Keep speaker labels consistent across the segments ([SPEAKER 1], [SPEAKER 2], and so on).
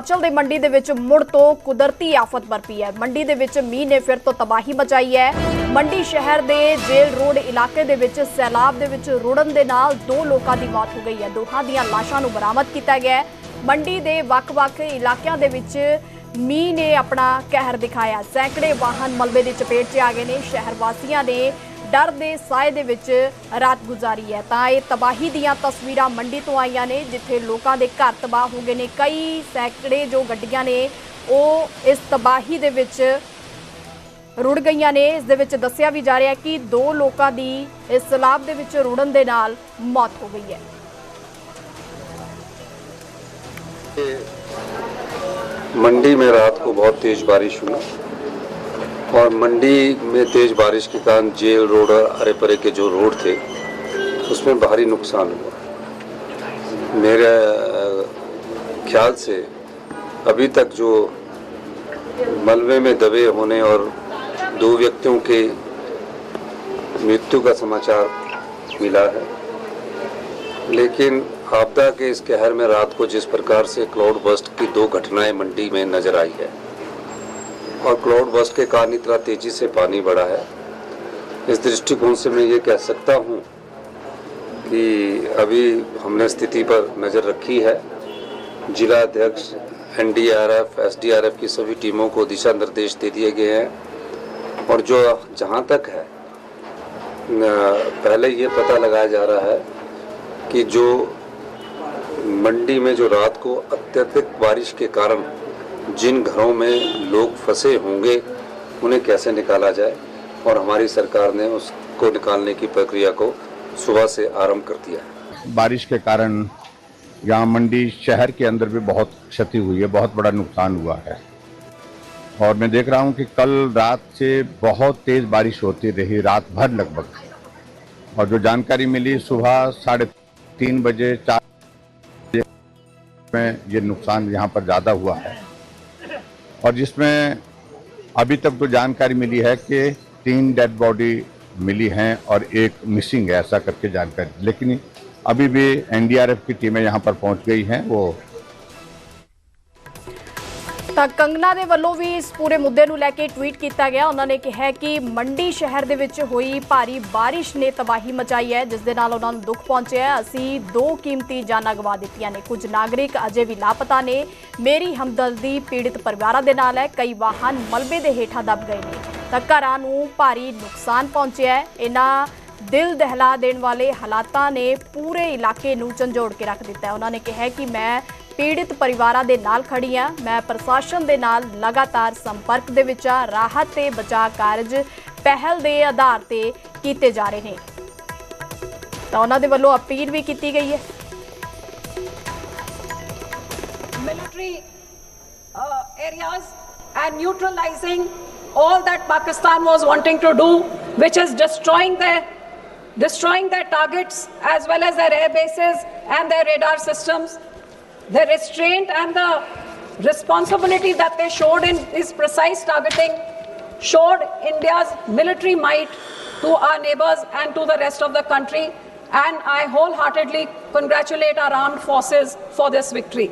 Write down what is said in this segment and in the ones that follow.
[SPEAKER 1] हिमाचल ਦੀ ਮੰਡੀ ਦੇ ਵਿੱਚ ਮੁੜ ਤੋਂ ਕੁਦਰਤੀ ਆਫਤ ਬਰਪੀ ਹੈ। ਮੰਡੀ ਦੇ ਵਿੱਚ ਮੀਂਹ ਨੇ ਫਿਰ ਤੋਂ ਤਬਾਹੀ ਮਚਾਈ ਹੈ। ਮੰਡੀ ਸ਼ਹਿਰ ਦੇ ਜੇਲ ਰੋਡ ਇਲਾਕੇ ਦੇ ਵਿੱਚ ਸੈਲਾਬ ਦੇ ਵਿੱਚ ਰੁੜਨ ਦੇ ਨਾਲ 2 ਲੋਕਾਂ ਦੀ ਮੌਤ ਹੋ ਗਈ ਹੈ। ਦੋਹਾਂ ਦੀਆਂ ਲਾਸ਼ਾਂ ਨੂੰ ਬਰਾਮਦ ਕੀਤਾ ਗਿਆ ਹੈ। ਮੰਡੀ ਦੇ ਵੱਖ-ਵੱਖ ਇਲਾਕਿਆਂ ਦੇ ਵਿੱਚ ਮੀਂਹ ਨੇ ਆਪਣਾ ਕਹਿਰ ਦਿਖਾਇਆ। ਸੈਂਕੜੇ ਵਾਹਨ ਮਲਬੇ ਦੀ ਚਪੇਟ 'ਚ ਆ ਗਏ ਨੇ। ਸ਼ਹਿਰ ਵਾਸੀਆਂ ਨੇ डर दे साए दे विच रात गुजारी है। तो ये तबाही दीयां तस्वीरां मंडी तो आईयां ने जिथे लोगों के घर तबाह हो गए ने। कई सैकड़े जो गड्डियां ने वो इस तबाही दे विच रुड़ गईयां ने। इस दे विच दस्सिया भी जा रहा है कि 2 लोगों की इस सैलाब दे विच रुड़न दे नाल मौत हो गई है।
[SPEAKER 2] मंडी में रात को बहुत तेज बारिश हुई और मंडी में तेज बारिश के कारण जेल रोड और अरे परे के जो रोड थे उसमें भारी नुकसान हुआ। मेरे ख्याल से अभी तक जो मलबे में दबे होने और 2 व्यक्तियों के मृत्यु का समाचार मिला है, लेकिन आपदा के इस कहर में रात को जिस प्रकार से क्लाउड बस्ट की 2 घटनाएं मंडी में नजर आई है और क्लाउड बस्ट के कारण इतना तेजी से पानी बढ़ा है, इस दृष्टिकोण से मैं ये कह सकता हूँ कि अभी हमने स्थिति पर नज़र रखी है। जिला अध्यक्ष, NDRF, SDRF की सभी टीमों को दिशा निर्देश दे दिए गए हैं और जो जहाँ तक है पहले ये पता लगाया जा रहा है कि जो मंडी में जो रात को अत्यधिक बारिश के कारण जिन घरों में लोग फंसे होंगे उन्हें कैसे निकाला जाए, और हमारी सरकार ने उसको निकालने की प्रक्रिया को सुबह से आरंभ कर दिया है।
[SPEAKER 3] बारिश के कारण यहाँ मंडी शहर के अंदर भी बहुत क्षति हुई है, बहुत बड़ा नुकसान हुआ है। और मैं देख रहा हूँ कि कल रात से बहुत तेज़ बारिश होती रही, रात भर लगभग। और जो जानकारी मिली सुबह 3:30 बजे 4 बजे में ये नुकसान यहाँ पर ज़्यादा हुआ है। और जिसमें अभी तक तो जानकारी मिली है कि 3 डेड बॉडी मिली हैं और 1 मिसिंग है, ऐसा करके जानकारी। लेकिन अभी भी NDRF की टीमें यहाँ पर पहुँच गई हैं। वो
[SPEAKER 1] ਤਾਂ ਕੰਗਨਾ ਦੇ ਵੱਲੋਂ ਵੀ ਇਸ ਪੂਰੇ ਮੁੱਦੇ ਨੂੰ ਲੈ ਕੇ ਟਵੀਟ ਕੀਤਾ ਗਿਆ। ਉਹਨਾਂ ਨੇ ਕਿਹਾ ਕਿ ਮੰਡੀ ਸ਼ਹਿਰ ਦੇ ਵਿੱਚ ਹੋਈ ਭਾਰੀ ਬਾਰਿਸ਼ ਨੇ ਤਬਾਹੀ ਮਚਾਈ ਹੈ, ਜਿਸ ਦੇ ਨਾਲ ਉਹਨਾਂ ਨੂੰ ਦੁੱਖ ਪਹੁੰਚਿਆ ਹੈ। ਅਸੀਂ 2 ਕੀਮਤੀ ਜਾਨਾਂ ਗਵਾ ਦਿੱਤੀਆਂ ਨੇ। ਕੁਝ ਨਾਗਰਿਕ ਅਜੇ ਵੀ ਲਾਪਤਾ ਨੇ। ਮੇਰੀ ਹਮਦਰਦੀ ਪੀੜਿਤ ਪਰਿਵਾਰਾਂ ਦੇ ਨਾਲ ਹੈ। ਕਈ ਵਾਹਨ ਮਲਬੇ ਦੇ ਹੇਠਾਂ ਦਬ ਗਏ ਨੇ ਤਾਂ ਘਰਾਂ ਨੂੰ ਭਾਰੀ ਨੁਕਸਾਨ ਪਹੁੰਚਿਆ ਹੈ। ਇਹਨਾਂ ਦਿਲ ਦਹਿਲਾ ਦੇਣ ਵਾਲੇ ਹਾਲਾਤਾਂ ਨੇ ਪੂਰੇ ਇਲਾਕੇ ਨੂੰ ਝੰਜੋੜ ਕੇ ਰੱਖ ਦਿੱਤਾ ਹੈ। ਉਹਨਾਂ ਨੇ ਕਿਹਾ ਕਿ ਮੈਂ पीड़ित परिवारां दे नाल खड़ी हाँ। मैं प्रशासन दे नाल लगातार संपर्क दे विच आ। राहत ते बचाव कारज पहल दे आधार ते कीते जा रहे हैं। तो उन्हां दे वल्लों अपील भी कीती गई है।
[SPEAKER 4] Military areas and neutralizing all that Pakistan was wanting to do, which is destroying their targets as well as their air bases and their radar systems. The restraint and the responsibility that they showed in this precise targeting showed India's military might to our neighbors and to the rest of the country, and I wholeheartedly congratulate our armed forces for this victory.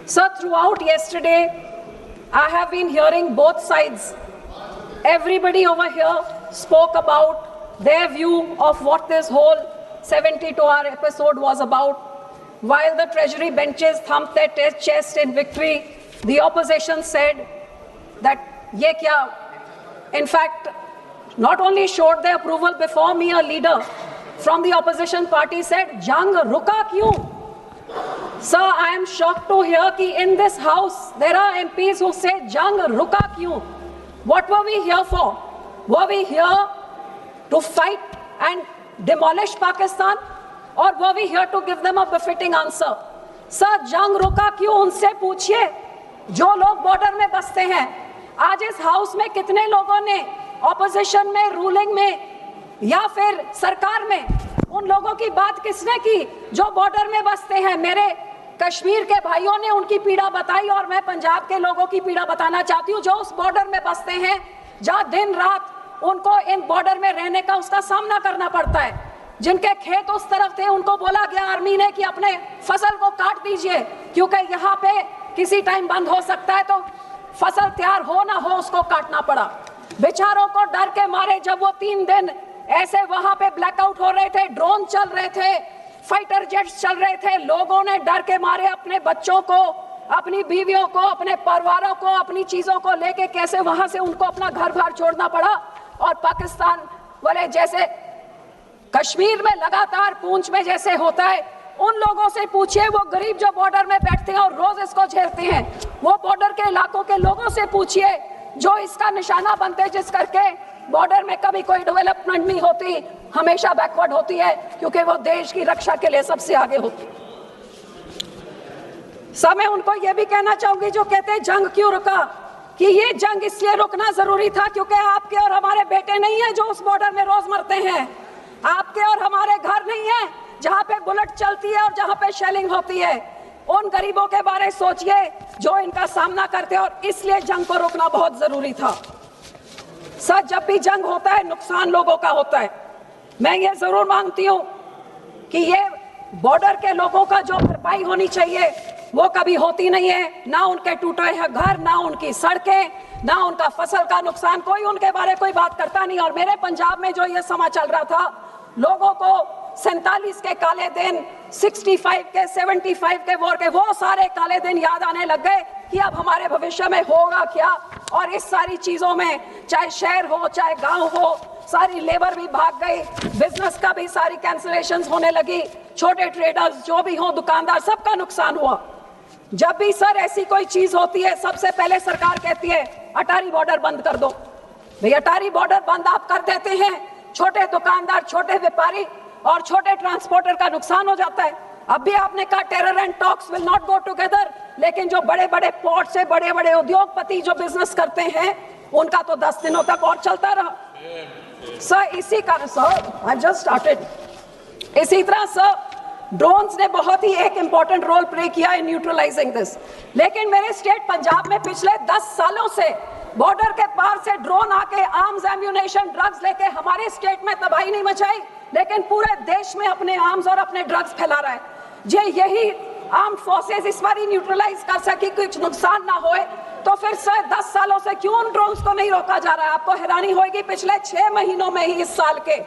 [SPEAKER 4] So throughout yesterday, I have been hearing both sides. Everybody over here spoke about their view of what this whole 72-hour episode was about. While the Treasury benches thumped their chest in victory, the opposition said that ye kya? In fact, not only showed their approval before me, a leader from the opposition party said, "Jang ruka kyun?" Sir, I am shocked to hear that in this house there are MPs who say, "Jang ruka kyun?" What were we here for? Were we here to fight and demolish Pakistan? और वो भी here to give them a befitting answer. Sir, जंग रुका क्यों? उनसे पूछिए जो लोग बॉर्डर में बसते हैं। आज इस हाउस में कितने लोगों ने ऑपोजिशन में, रूलिंग में या फिर सरकार में, उन लोगों की बात किसने की जो बॉर्डर में बसते हैं? मेरे कश्मीर के भाइयों ने उनकी पीड़ा बताई और मैं पंजाब के लोगों की पीड़ा बताना चाहती हूँ जो उस बॉर्डर में बसते हैं, जहाँ दिन रात उनको इन बॉर्डर में रहने का उसका सामना करना पड़ता है। जिनके खेत उस तरफ थे उनको बोला गया आर्मी ने कि अपने फसल को काट दीजिए, क्योंकि यहाँ पे किसी टाइम बंद हो सकता है, तो फसल तैयार हो ना हो उसको काटना पड़ा। बेचारों को डर के मारे जब वो 3 दिन ऐसे वहां पे ब्लैकआउट हो रहे थे, ड्रोन चल रहे थे, फाइटर जेट्स चल रहे थे, लोगों ने डर के मारे अपने बच्चों को, अपनी बीवियों को, अपने परिवारों को, अपनी चीजों को लेके कैसे वहां से उनको अपना घर बार छोड़ना पड़ा। और पाकिस्तान वाले जैसे कश्मीर में लगातार पूंछ में जैसे होता है, उन लोगों से पूछिए, वो गरीब जो बॉर्डर में बैठते हैं और रोज इसको झेलते हैं, वो बॉर्डर के इलाकों के लोगों से पूछिए जो इसका निशाना बनते, जिस करके बॉर्डर में कभी कोई डेवलपमेंट नहीं होती, हमेशा बैकवर्ड होती है, क्योंकि वो देश की रक्षा के लिए सबसे आगे होती। सब मैं उनको ये भी कहना चाहूंगी जो कहते हैं जंग क्यों रुका, कि ये जंग इसलिए रुकना जरूरी था क्योंकि आपके और हमारे बेटे नहीं है जो उस बॉर्डर में रोज मरते हैं, आपके और हमारे घर नहीं है जहां पे बुलेट चलती है और जहां पे शेलिंग होती है। उन गरीबों के बारे में सोचिए जो इनका सामना करते हैं, और इसलिए जंग को रोकना बहुत जरूरी था। सर, जब भी जंग होता है नुकसान लोगों का होता है। मैं ये जरूर मांगती हूँ कि ये बॉर्डर के लोगों का जो भरपाई होनी चाहिए वो कभी होती नहीं है, ना उनके टूटे हैं घर, ना उनकी सड़कें, ना उनका फसल का नुकसान, कोई उनके बारे कोई बात करता नहीं। और मेरे पंजाब में जो ये समा चल रहा था, लोगों को 47 के काले दिन, 65 के, 75 के वॉर के, वो सारे काले दिन याद आने लग गए कि अब हमारे भविष्य में होगा क्या। और इस सारी चीजों में चाहे शहर हो चाहे गांव हो, सारी लेबर भी भाग गई, बिजनेस का भी सारी कैंसिलेशंस होने लगी, छोटे ट्रेडर्स जो भी हो, दुकानदार, सबका नुकसान हुआ। जब भी सर ऐसी कोई चीज होती है, सबसे पहले सरकार कहती है अटारी बॉर्डर बंद कर दो। भाई अटारी बॉर्डर बंद आप कर देते हैं, छोटे दुकानदार, छोटे व्यापारी और छोटे ट्रांसपोर्टर का नुकसान हो जाता है। अब भी आपने कहा terror and talks will not go together, लेकिन जो बड़े बड़े पोर्ट से बड़े बड़े उद्योगपति जो बिजनेस करते हैं, उनका तो 10 दिनों तक और चलता रहा। सर इसी कारण सर आई जस्ट स्टार्टेड। इसी तरह सर ड्रोन्स ने बहुत ही एक इंपॉर्टेंट रोल प्ले किया इन न्यूट्रलाइजिंग दिस। लेकिन मेरे स्टेट पंजाब में पिछले 10 सालों से बॉर्डर के पार से ड्रोन आके आर्म्स, एम्यूनेशन, ड्रग्स लेके हमारे स्टेट में तबाही नहीं मचाई, लेकिन पूरे देश में अपने आर्म्स और अपने ड्रग्स फैला रहा है। जे यही आर्म्ड फोर्सेस इस बार न्यूट्रलाइज कर सके, कुछ नुकसान ना होए, तो फिर सर 10 सालों से क्यों उन ड्रोन्स को नहीं रोका जा रहा है? आपको हैरानी होगी, पिछले 6 महीनों में ही इस साल के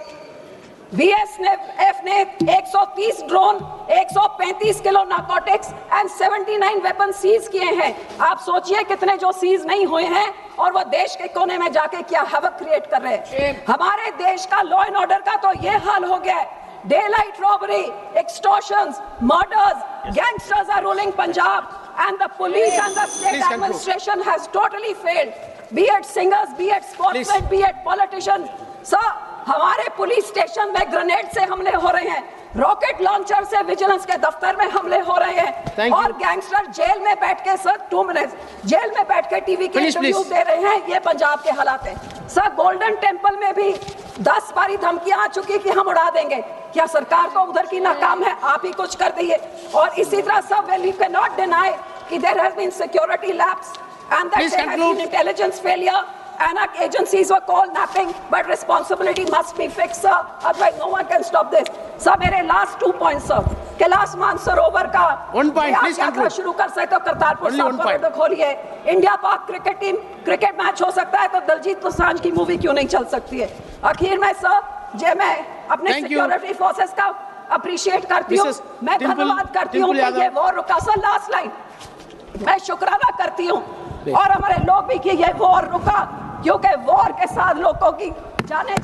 [SPEAKER 4] बीएसएफ ने 130 drone, 135 kilo narcotics and 79 weapon seize किए हैं। आप सोचिए कितने जो सीज नहीं हुए हैं, और वो देश के कोने में जाके क्या हैवक क्रिएट कर रहे हैं। हमारे देश का लॉ एंड ऑर्डर का तो ये हाल हो गया है, daylight robbery, extortions, murders, gangsters are ruling Punjab and the police and the state administration has totally failed, be it singers, be it sportsmen, be it politicians. Sir, हमारे police station में grenade से हमले हो रहे हैं, rocket launcher से vigilance के दफ्तर में हमले हो रहे हैं, और गैंगस्टर जेल में बैठ के सर 2 मिनट जेल में बैठ के टीवी के इंटरव्यू दे रहे हैं। ये पंजाब के हालात हैं। सर गोल्डन टेम्पल में भी 10 बारी धमकियां आ चुकी कि हम उड़ा देंगे। क्या सरकार को उधर की नाकाम है? आप ही कुछ कर दीजिए। और इसी तरह सब well you can not deny कि there has been security lapse and that there has been intelligence failure and our agencies were called napping, but responsibility must be fixed, sir. Otherwise, no one can stop this. Sir, मेरे last 2 points, sir. Kailash Mansarovar का
[SPEAKER 5] 1 point, please conclude.
[SPEAKER 4] शुरू कर सकते तो Kartarpur Sahib corridor खोलिए। India पाक cricket team cricket match हो सकता है तो दलजीत दोसांझ की मूवी क्यों नहीं चल सकती है? आखिर में सर जे मैं अपने सिक्योरिटी फोर्सेस का अप्रिशिएट करती हूँ, मैं धन्यवाद करती हूँ कि ये वॉर रुका। सर लास्ट लाइन मैं शुक्राना करती हूँ और हमारे लोग भी कि ये वॉर रुका, क्योंकि वॉर के साथ लोगों की जाने